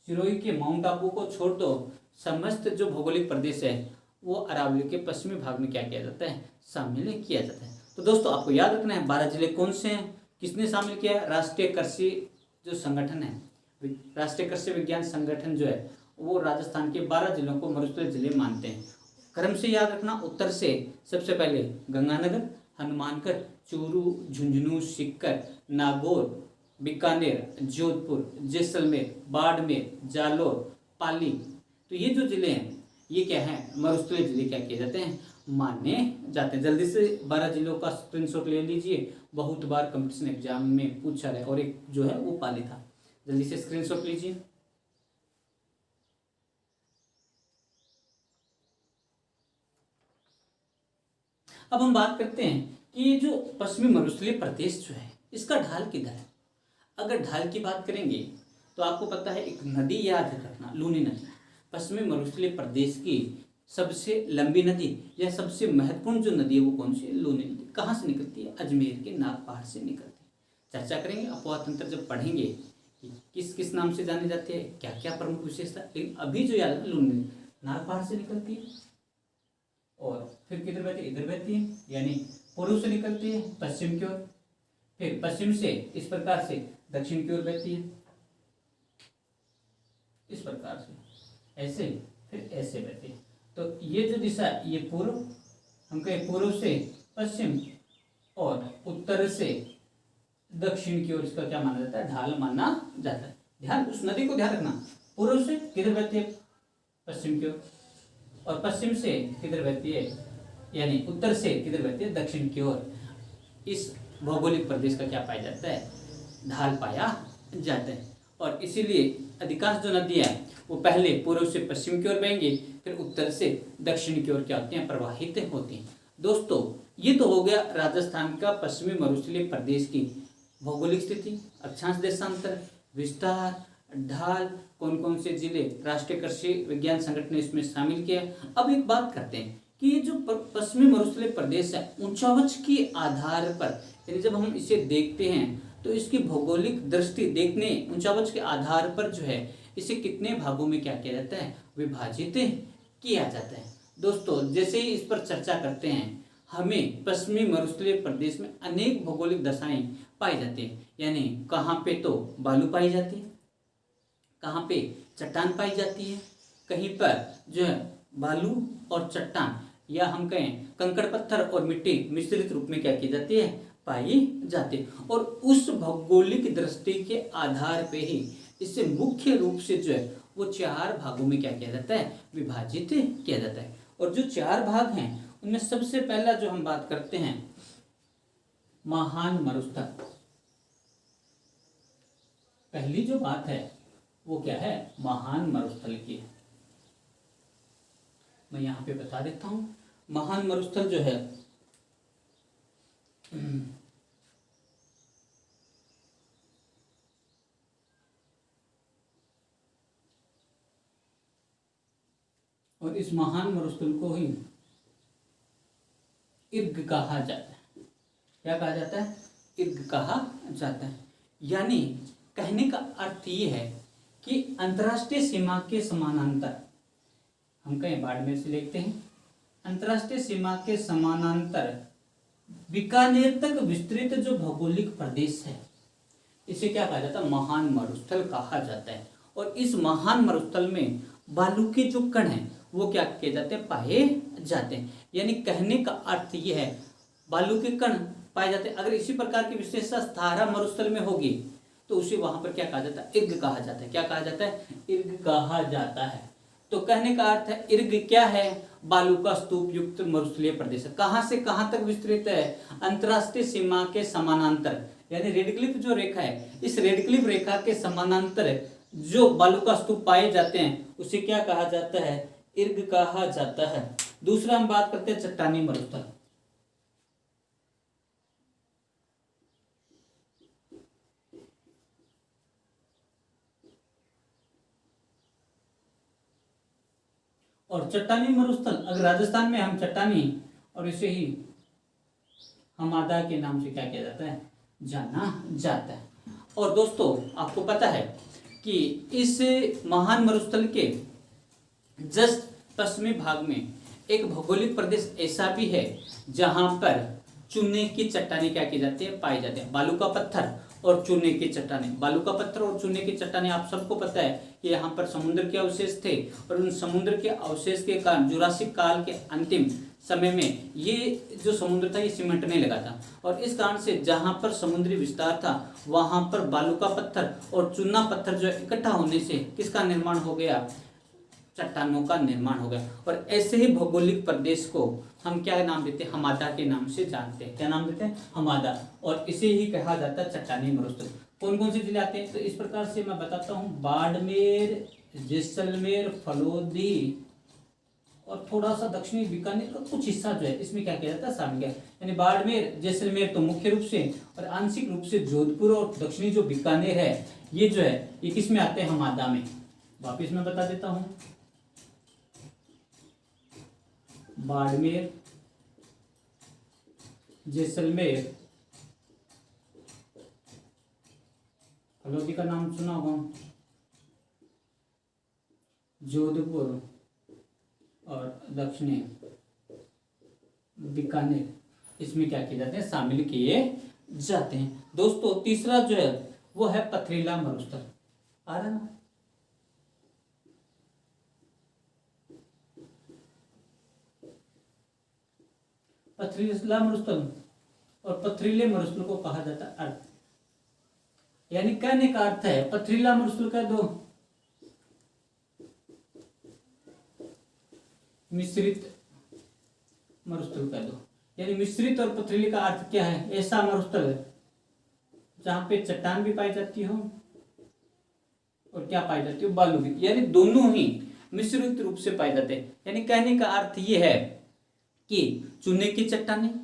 सिरोही के माउंट आबू को छोड़ दो, समस्त जो भौगोलिक प्रदेश है वो अरावली के पश्चिमी भाग में क्या किया जाता है, शामिल किया जाता है। तो दोस्तों आपको याद रखना है 12 जिले कौन से हैं, किसने शामिल किया, राष्ट्रीय कृषि जो संगठन है, राष्ट्रीय कृषि विज्ञान संगठन जो है वो राजस्थान के 12 जिलों को मरुस्थलीय जिले मानते हैं। क्रम से याद रखना, उत्तर से सबसे पहले गंगानगर, हनुमानगढ़, चूरू, झुंझुनू, सीकर, नागौर, बीकानेर, जोधपुर, जैसलमेर, बाड़मेर, जालौर, पाली। तो ये जो जिले हैं ये क्या है, मरुस्थलीय जिले क्या किए जाते हैं, माने जाते हैं। जल्दी से 12 जिलों का स्क्रीनशॉट ले लीजिए, बहुत बार कंपटीशन एग्जाम में पूछा है, और एक जो है वो पाली था। जल्दी से स्क्रीनशॉट लीजिए। अब हम बात करते हैं कि ये जो पश्चिमी मरुस्थलीय प्रदेश जो है इसका ढाल किधर है। अगर ढाल की बात करेंगे तो आपको पता है एक नदी याद रखना, लूनी नदी। पश्चिमी मरुस्थलीय प्रदेश की सबसे लंबी नदी या सबसे महत्वपूर्ण जो नदी है वो कौन सी है, लूनी नदी। कहाँ से निकलती है, अजमेर के नाग पहाड़ से निकलती है। चर्चा करेंगे अपवाह तंत्र जब पढ़ेंगे कि किस किस नाम से जाने जाते हैं, क्या क्या प्रमुख विशेषता, लेकिन अभी जो याद है लूनी नदी नाग पहाड़ से निकलती है और फिर किधर बहती है, इधर बहती है, यानी पूर्व से निकलती है पश्चिम की ओर, फिर पश्चिम से इस प्रकार से दक्षिण की ओर बहती है, इस प्रकार से ऐसे, फिर ऐसे बहती है। तो ये जो दिशा ये पूर्व, हम कहें पूर्व से पश्चिम और उत्तर से दक्षिण की ओर, इसका क्या माना जाता है, ढाल माना जाता है। ध्यान, उस नदी को ध्यान रखना, पूर्व से किधर बहती है, पश्चिम की ओर, और पश्चिम से किधर बहती है, यानी उत्तर से किधर बहती है, दक्षिण की ओर। इस भौगोलिक प्रदेश का क्या पाया जाता है, ढाल पाया जाता है। और इसीलिए अधिकांश जो नदियाँ वो पहले पूर्व से पश्चिम की ओर बहेंगी, फिर उत्तर से दक्षिण की ओर क्या होती हैं, प्रवाहित होती हैं। दोस्तों ये तो हो गया राजस्थान का पश्चिमी मरुस्थलीय प्रदेश की भौगोलिक स्थिति, अक्षांश देशांतर, विस्तार, ढाल, कौन कौन से जिले राष्ट्रीय कृषि विज्ञान संगठन ने इसमें शामिल किया। अब एक बात करते हैं कि ये जो पश्चिमी मरुस्थलीय प्रदेश है ऊंचावच के आधार पर, यानी जब हम इसे देखते हैं तो इसकी भौगोलिक दृष्टि देखने ऊंचावच के आधार पर जो है इसे कितने भागों में क्या किया जाता है, विभाजित किया जाता है। दोस्तों जैसे ही इस पर चर्चा करते हैं, हमें पश्चिमी मरुस्थलीय प्रदेश में अनेक भौगोलिक दशाएं पाई जाती है। यानी कहाँ पे तो बालू पाई जाती है, कहाँ पे चट्टान पाई जाती है, कहीं पर जो है बालू और चट्टान या हम कहें कंकड़ पत्थर और मिट्टी मिश्रित रूप में क्या की जाती है, पाई जाती है। और उस भौगोलिक दृष्टि के आधार पे ही इसे मुख्य रूप से जो है वो 4 भागों में क्या किया जाता है, विभाजित किया जाता है। और जो 4 भाग हैं उनमें सबसे पहला जो हम बात करते हैं महान मरुस्थल। पहली जो बात है वो क्या है, महान मरुस्थल की है। मैं यहाँ पे बता देता हूँ, महान मरुस्थल जो है और इस महान मरुस्थल को ही इर्ग कहा जाता है। क्या कहा जाता है, इर्ग कहा जाता है। यानी कहने का अर्थ ये है कि अंतर्राष्ट्रीय सीमा के समानांतर, हम कहें बाड़मेर से लिखते हैं, अंतर्राष्ट्रीय सीमा के समानांतर बीकानेर तक विस्तृत जो भौगोलिक प्रदेश है इसे क्या कहा जाता है, महान मरुस्थल कहा जाता है। और इस महान मरुस्थल में बालू के जो कण हैं वो क्या किए जाते हैं, पाए जाते हैं। यानी कहने का अर्थ ये है बालू के कण पाए जाते हैं। अगर इसी प्रकार की विशेषता स्थारा मरुस्थल में होगी तो उसे वहां पर क्या कहा जाता है, इर्ग कहा जाता है। क्या कहा जाता है, इर्ग कहा जाता है। तो कहने का अर्थ है इर्ग क्या है, बालू का स्तूप युक्त मरुस्थलीय प्रदेश है। कहां से कहां तक विस्तृत है, अंतर्राष्ट्रीय सीमा के समानांतर, यानी रेडक्लिफ जो रेखा है इस रेडक्लिफ रेखा के समानांतर जो बालू का स्तूप पाए जाते हैं उसे क्या कहा जाता है, इर्ग कहा जाता है। दूसरा हम बात करते हैं चट्टानी मरुस्थल। और चट्टानी मरुस्थल अगर राजस्थान में हम चट्टानी और इसे ही हमादा के नाम से क्या किया जाता है, जाना जाता है। और दोस्तों आपको पता है कि इस महान मरुस्थल के जस्ट पश्चिमी भाग में एक भौगोलिक प्रदेश ऐसा भी है जहां पर चूने की चट्टानें क्या की जाती है, पाई जाती है। बालू का पत्थर और चूने की चट्टानें, बालू का पत्थर और चूने की चट्टानें, आप सबको पता है कि यहाँ पर समुद्र के अवशेष थे और उन समुद्र के अवशेष के कारण जुरासिक काल के अंतिम समय में ये जो समुद्र था ये सिमटने लगा था। और इस कारण से जहाँ पर समुद्री विस्तार था वहाँ पर बालू का पत्थर और चूना पत्थर जो इकट्ठा होने से किसका निर्माण हो गया, चट्टानों का निर्माण हो गया। और ऐसे ही भौगोलिक प्रदेश को हम क्या नाम देते हैं, हमादा के नाम से जानते हैं। क्या नाम देते हैं, हमादा। और इसे ही कहा जाता है चट्टानी मरुस्थल। कौन कौन से जिले आते हैं, तो इस प्रकार से मैं बताता हूँ, बाड़मेर, जैसलमेर, फलोदी और थोड़ा सा दक्षिणी बीकानेर का कुछ हिस्सा जो है इसमें क्या किया जाता है, शामिल है। यानी बाड़मेर, जैसलमेर तो मुख्य रूप से, और आंशिक रूप से जोधपुर और दक्षिणी जो बीकानेर है ये जो है ये किस में आते हैं, हमादा में। वापिस मैं बता देता हूं, बाड़मेर, जैसलमेर, फलोदी का नाम सुना होगा, जोधपुर और दक्षिणी बीकानेर इसमें क्या किए जाते हैं, शामिल किए जाते हैं। दोस्तों तीसरा जो है वो है पथरीला मरुस्थल। आ रहा ना, पथरीला मरुस्थल और पथरीले मरुस्थल को कहा जाता है अर्थ, यानी कहने का अर्थ है पथरीला मरुस्थल का दो मिश्रित मरुस्थल का दो, यानी मिश्रित और पथरीले का अर्थ क्या है, ऐसा मरुस्थल जहां पे चट्टान भी पाई जाती हो और क्या पाई जाती हो, बालू भी, यानी दोनों ही मिश्रित रूप से पाए जाते हैं। यानी कहने का अर्थ ये है कि चूने की चट्टानें,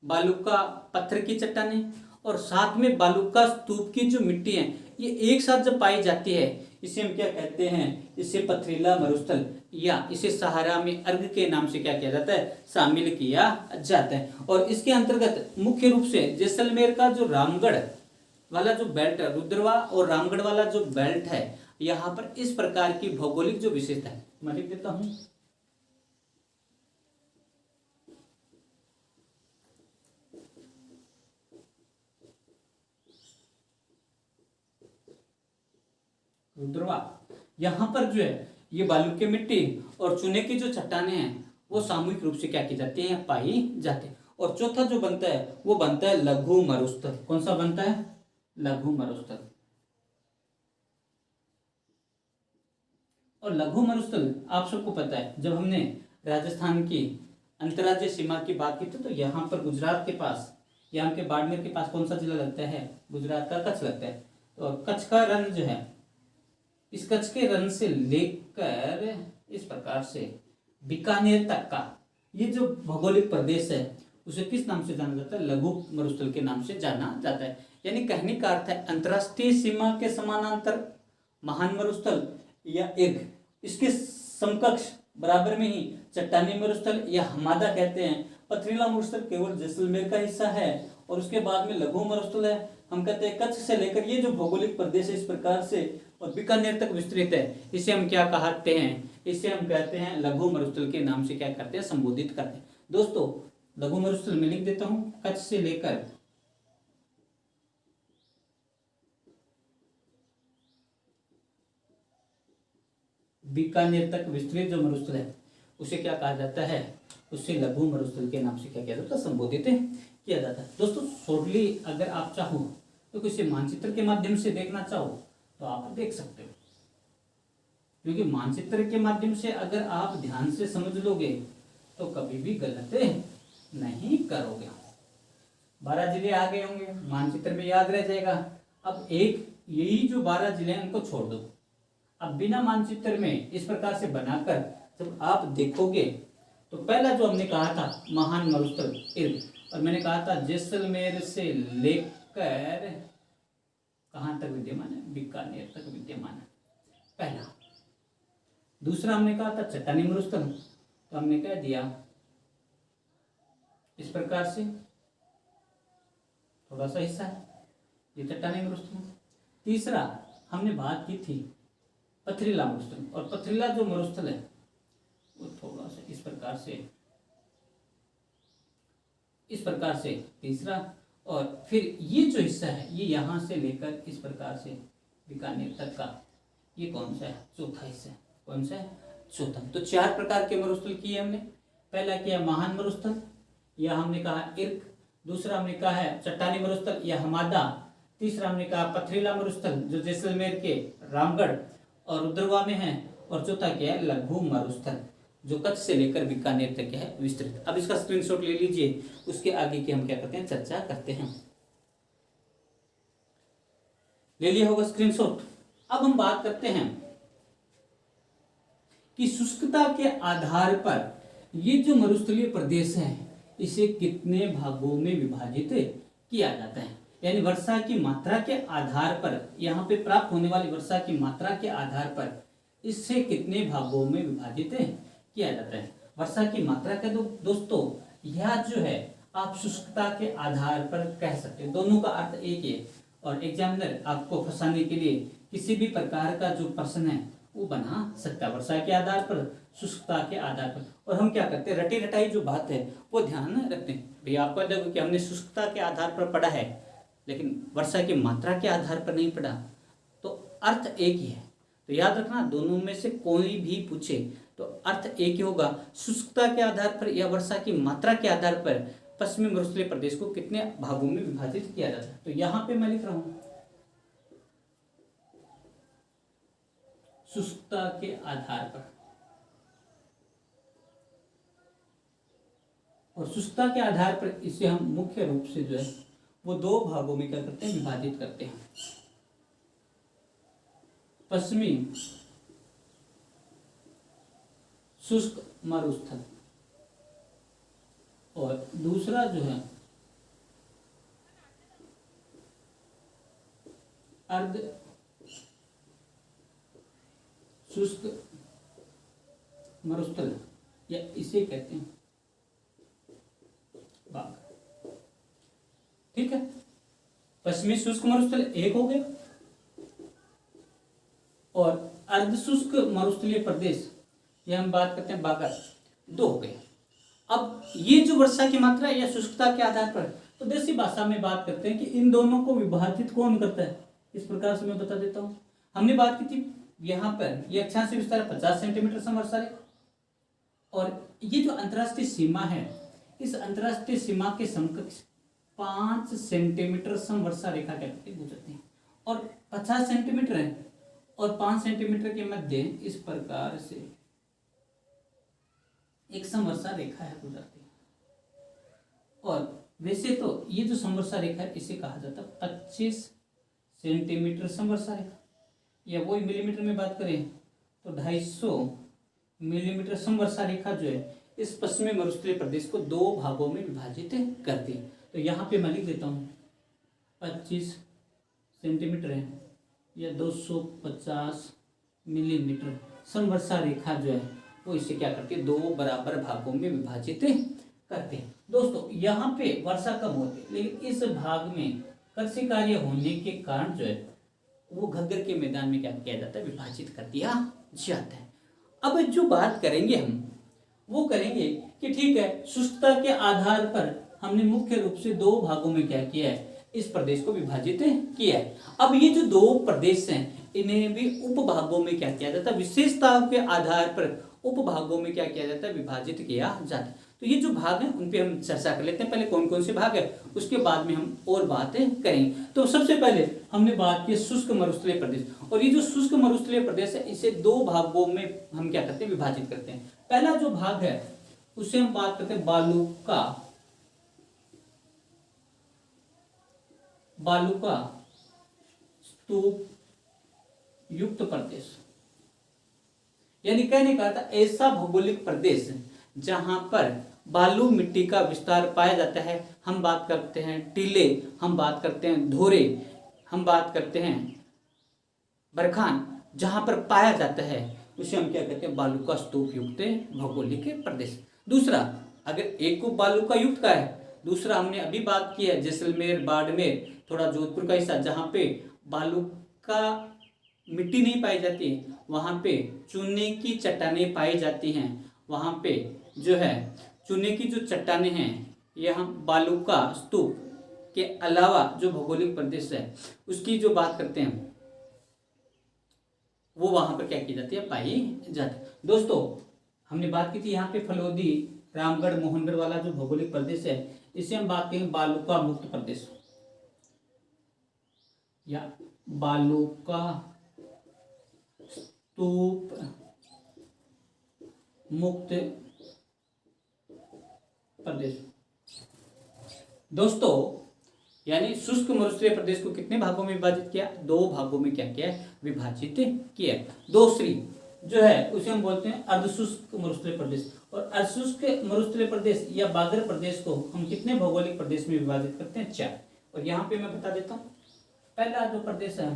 बालू का पत्थर की चट्टानें और साथ में बालू का स्तूप की जो मिट्टी है ये एक साथ जब पाई जाती है इसे हम क्या कहते हैं, इसे पथरीला मरुस्थल या इसे सहारा में अर्घ के नाम से क्या किया जाता है, शामिल किया जाता है। और इसके अंतर्गत मुख्य रूप से जैसलमेर का जो रामगढ़ वाला जो बेल्ट है, रुद्रवा और रामगढ़ वाला जो बेल्ट है, यहाँ पर इस प्रकार की भौगोलिक जो विशेषता है मैं लिख देता हूं, रुद्रवा। यहाँ पर जो है ये बालू की मिट्टी और चूने की जो चट्टानें हैं वो सामूहिक रूप से क्या की जाती है, पाई जाती है। और चौथा जो बनता है वो बनता है लघु मरुस्थल। कौन सा बनता है, लघु मरुस्थल। और लघु मरुस्थल आप सबको पता है, जब हमने राजस्थान की अंतर्राज्यीय सीमा की बात की थी तो यहाँ पर गुजरात के पास, यहाँ के बाड़मेर के पास कौन सा जिला लगता है, गुजरात का कच्छ लगता है। और कच्छ का रण जो है, इस कच्छ के रण से लेकर इस प्रकार से बीकानेर तक का ये जो भौगोलिक प्रदेश है उसे किस नाम से जाना जाता है, लघु मरुस्थल के नाम से जाना जाता है। यानी कहने का अर्थ है अंतर्राष्ट्रीय सीमा के समानांतर महान मरुस्थल या एक इसके समकक्ष बराबर में ही चट्टानी मरुस्थल या हमादा कहते हैं। पथरीला मरुस्थल केवल जैसलमेर का हिस्सा है और उसके बाद में लघु मरुस्थल है। हम कहते हैं कच्छ से लेकर ये जो भौगोलिक प्रदेश है इस प्रकार से और बीकानेर तक विस्तृत है, इसे हम क्या कहते हैं, इसे हम कहते हैं लघु मरुस्थल के नाम से क्या करते हैं, संबोधित करते हैं। दोस्तों लघु मरुस्थल में लिख देता हूं, कच्छ से लेकर बीकानेर तक विस्तृत जो मरुस्थल है उसे क्या कहा जाता है, उसे लघु मरुस्थल के नाम से क्या किया जाता है, संबोधित किया जाता है। दोस्तों शॉर्टली अगर आप चाहो तो किसी मानचित्र के माध्यम से देखना चाहो तो आप देख सकते हो, क्योंकि मानचित्र के माध्यम से अगर आप ध्यान से समझ लोगे तो कभी भी गलत नहीं करोगे। 12 जिले आ गए होंगे, मानचित्र में याद रह जाएगा। अब एक यही जो 12 जिले हैं उनको छोड़ दो, अब बिना मानचित्र में इस प्रकार से बनाकर जब आप देखोगे तो पहला जो हमने कहा था महान मरुस्थल इर्ग, और मैंने कहा था जैसलमेर से लेकर कहां तक विद्यमान है, बीकानेर तक विद्यमान है पहला। दूसरा हमने कहा था चट्टानी मरुस्थल, तो हमने कह दिया इस प्रकार से थोड़ा सा हिस्सा है ये चट्टानी मरुस्थल। तीसरा हमने बात की थी पथरीला मरुस्थल, और पथरीला जो मरुस्थल है वो थोड़ा सा इस प्रकार से तीसरा, और फिर ये जो हिस्सा है ये यहाँ से लेकर इस प्रकार से बीकानेर तक का ये कौन सा है, चौथा हिस्सा है। कौन सा है, चौथा। तो 4 प्रकार के मरुस्थल किए हमने। पहला किया महान मरुस्थल या हमने कहा इर्क, दूसरा हमने कहा है चट्टानी मरुस्थल या हमादा, तीसरा हमने कहा पथरीला मरुस्थल जो जैसलमेर के रामगढ़ और रुद्रवा में है, और चौथा क्या है, लघु मरुस्थल, जो कच्छ से लेकर बीकानेर तक है विस्तृत। अब इसका स्क्रीनशॉट ले लीजिए, उसके आगे की हम क्या करते हैं, चर्चा करते हैं। ले लिया होगा स्क्रीनशॉट। अब हम बात करते हैं कि शुष्कता के आधार पर ये जो मरुस्थलीय प्रदेश है इसे कितने भागों में विभाजित किया जाता है, यानी वर्षा की मात्रा के आधार पर, यहाँ पे प्राप्त होने वाली वर्षा की मात्रा के आधार पर इससे कितने भागों में विभाजित किया जाता है। वर्षा की मात्रा का दोस्तों यह जो है आप शुष्कता के आधार पर कह सकते हैं, दोनों का अर्थ एक ही है। और एग्जामिनर आपको फंसाने के लिए किसी भी प्रकार का जो प्रश्न है वो बना सकता है, वर्षा के आधार पर, शुष्कता के आधार पर। और हम क्या करते हैं, रटी रटाई जो बात है वो ध्यान रखते हैं। भैया आपको देखो कि हमने शुष्कता के आधार पर पढ़ा है लेकिन वर्षा की मात्रा के आधार पर नहीं पढ़ा, तो अर्थ एक ही है। तो याद रखना, दोनों में से कोई भी पूछे तो अर्थ एक ही होगा। शुष्कता के आधार पर या वर्षा की मात्रा के आधार पर पश्चिमी मरुस्थलीय प्रदेश को कितने भागों में विभाजित किया जाता है। तो यहां पे मैं लिख रहा हूं शुष्कता के आधार पर, और शुष्कता के आधार पर इसे हम मुख्य रूप से जो है वो दो भागों में क्या करते हैं, विभाजित करते हैं। पश्चिमी शुष्क मरुस्थल और दूसरा जो है अर्ध शुष्क मरुस्थल, या इसे कहते हैं भाग। ठीक है, पश्चिमी शुष्क मरुस्थल एक हो गया और अर्ध शुष्क मरुस्थलीय प्रदेश, ये हम बात करते हैं बागर, दो हो गए। अब ये जो वर्षा की मात्रा या शुष्कता के आधार पर, तो देसी भाषा में बात करते हैं कि इन दोनों को विभाजित कौन करता है। इस प्रकार से मैं बता देता हूं। हमने बात की थी यहाँ पर ये अक्षांश विस्तार 50 सेंटीमीटर समवर्षा रेखा, और ये जो अंतर्राष्ट्रीय सीमा है इस अंतर्राष्ट्रीय सीमा के समकक्ष 5 सेंटीमीटर समवर्षा रेखा कहते गुजरती है, और 50 सेंटीमीटर है और 5 सेंटीमीटर के मध्य इस प्रकार से एक समवर्षा रेखा है गुजरती है। और वैसे तो ये जो समवर्षा रेखा है इसे कहा जाता है 25 सेंटीमीटर समवर्षा रेखा, या वही मिलीमीटर में बात करें तो 250 मिलीमीटर समवर्षा रेखा जो है इस पश्चिमी मरुस्थलीय प्रदेश को दो भागों में विभाजित करती है। तो यहाँ पे मैं लिख देता हूँ 25 सेंटीमीटर है या 250 मिलीमीटर समवर्षा रेखा जो है वो इसे क्या करती है, दो बराबर भागों में विभाजित करते हैं। दोस्तों यहाँ पे वर्षा कम होती है लेकिन इस भाग में कृषि कार्य होने के कारण जो है वो घग्गर के मैदान में क्या किया जाता है, विभाजित कर दिया जाता है। अब जो बात करेंगे हम वो करेंगे कि ठीक है, शुष्कता के आधार पर हमने मुख्य रूप से दो भागों में क्या किया है, इस प्रदेश को विभाजित किया है। अब ये जो दो प्रदेश हैं इन्हें भी उपभागों में क्या किया जाता है, विशेषताओं के आधार पर उपभागों में क्या किया जाता है, विभाजित किया जाता है। तो ये जो भाग हैं उन पे हम चर्चा कर लेते हैं। पहले कौन कौन से भाग है उसके बाद में हम और बातें करेंगे। तो सबसे पहले हमने बात की शुष्क मरुस्थलीय प्रदेश, और ये जो शुष्क मरुस्थलीय प्रदेश है इसे दो भागों में हम क्या करते हैं, विभाजित करते हैं। पहला जो भाग है उसे हम बात करते हैं बालुका स्तूप युक्त प्रदेश, यानी कहने का था ऐसा भौगोलिक प्रदेश जहां पर बालू मिट्टी का विस्तार पाया जाता है। हम बात करते हैं टीले, हम बात करते हैं धोरे, हम बात करते हैं बरखान, जहां पर पाया जाता है उसे हम क्या कहते हैं, बालू का स्तूप युक्त भौगोलिक प्रदेश। दूसरा, अगर एक को बालू का युक्त का है, दूसरा हमने अभी बात की है जैसलमेर, बाड़मेर, थोड़ा जोधपुर का हिस्सा जहाँ पे बालू का मिट्टी नहीं पाई जाती है, वहाँ पे चूने की चट्टानें पाई जाती हैं। वहाँ पे जो है चूने की जो चट्टानें हैं ये हम बालू का स्तूप के अलावा जो भौगोलिक प्रदेश है उसकी जो बात करते हैं वो वहाँ पर क्या की जाती है, पाई जाती है। दोस्तों हमने बात की थी यहाँ पे फलोदी, रामगढ़, मोहनगढ़ वाला जो भौगोलिक प्रदेश है इसे हम बात करेंगे बालू का मुक्त प्रदेश या बालू का स्तूप मुक्त प्रदेश। दोस्तों यानी शुष्क मरुस्थलीय प्रदेश को कितने भागों में विभाजित किया? 2 भागों में क्या किया? विभाजित किया। दूसरी जो है उसे हम बोलते हैं अर्धशुष्क मरुस्थलीय प्रदेश। और अर्धशुष्क मरुस्थलीय प्रदेश या बागर प्रदेश को हम कितने भौगोलिक प्रदेश में विभाजित करते हैं? 4। और यहाँ पे मैं बता देता हूँ, पहला जो प्रदेश है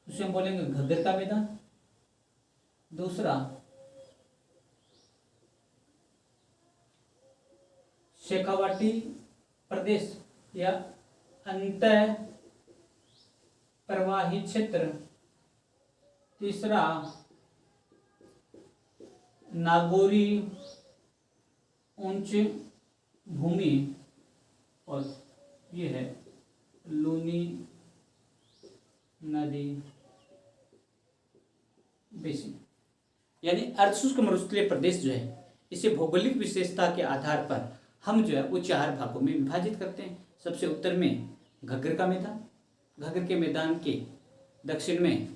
उसे हम बोलेंगे घग्गर का मैदान। दूसरा शेखावाटी प्रदेश या अंतः प्रवाही क्षेत्र। तीसरा नागौरी उच्च भूमि। और ये है लूनी नदी बेसिन। यानी अर्धशुष्क मरुस्थलीय प्रदेश जो है इसे भौगोलिक विशेषता के आधार पर हम जो है वो 4 भागों में विभाजित करते हैं। सबसे उत्तर में घग्गर का मैदान, घग्गर के मैदान के दक्षिण में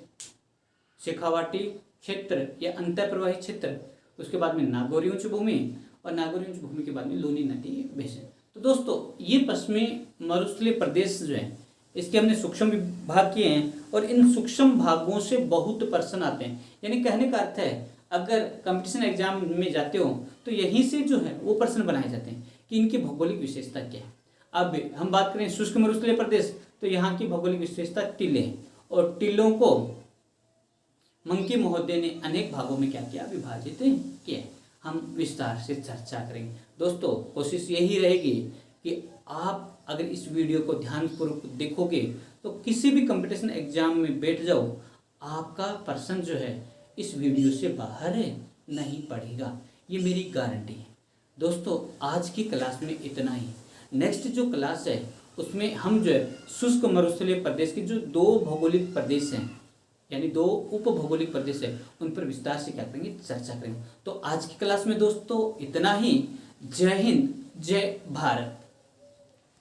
शेखावाटी क्षेत्र या अंतःप्रवाही क्षेत्र, उसके बाद में नागौरी उच्च भूमि और नागौरी उच्च भूमि के बाद में लूनी नदी बेसिन। तो दोस्तों ये पश्चिमी मरुस्थलीय प्रदेश जो है इसके हमने सूक्ष्म विभाग किए हैं और इन सूक्ष्म भागों से बहुत प्रश्न आते हैं। यानी कहने का अर्थ है अगर कंपटीशन एग्जाम में जाते हो तो यहीं से जो है वो प्रश्न बनाए जाते हैं कि इनकी भौगोलिक विशेषता क्या है। अब हम बात करें शुष्क मरुस्थलीय प्रदेश तो यहाँ की भौगोलिक विशेषता टीले हैं और टीलों को मंकी महोदय ने अनेक भागों में क्या किया? विभाजित किया। हम विस्तार से चर्चा करेंगे। दोस्तों कोशिश यही रहेगी कि आप अगर इस वीडियो को ध्यानपूर्वक देखोगे तो किसी भी कंपटीशन एग्जाम में बैठ जाओ, आपका प्रश्न जो है इस वीडियो से बाहर नहीं पड़ेगा, ये मेरी गारंटी है। दोस्तों आज की क्लास में इतना ही। नेक्स्ट जो क्लास है उसमें हम जो है शुष्क मरुस्थलीय प्रदेश के जो 2 भौगोलिक प्रदेश हैं यानी 2 उप भौगोलिक प्रदेश है उन पर विस्तार से क्या करेंगे? चर्चा करेंगे। तो आज की क्लास में दोस्तों इतना ही। जय हिंद, जय भारत।